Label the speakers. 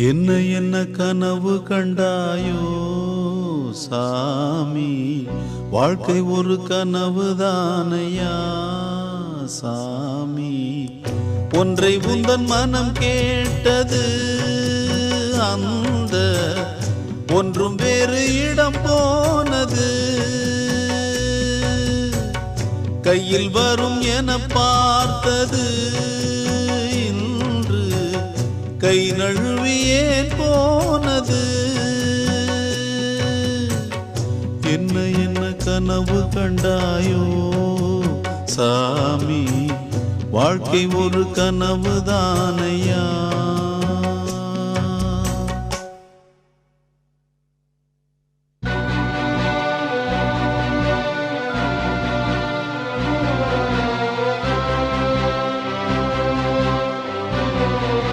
Speaker 1: என்ன என்ன கனவு கண்டாயோ சாமி, வாழ்க்கை ஒரு கனவுதானையா சாமி. ஒன்றை உந்தன் மனம் கேட்டது, அந்த ஒன்றும் வேறு இடம் போனது. கையில் வரும் என பார்த்தது, இன்று கை நழுவியே போனது. என்ன என்ன கனவு கண்டாயோ சாமி, வாழ்க்கை ஒரு கனவுதானையா.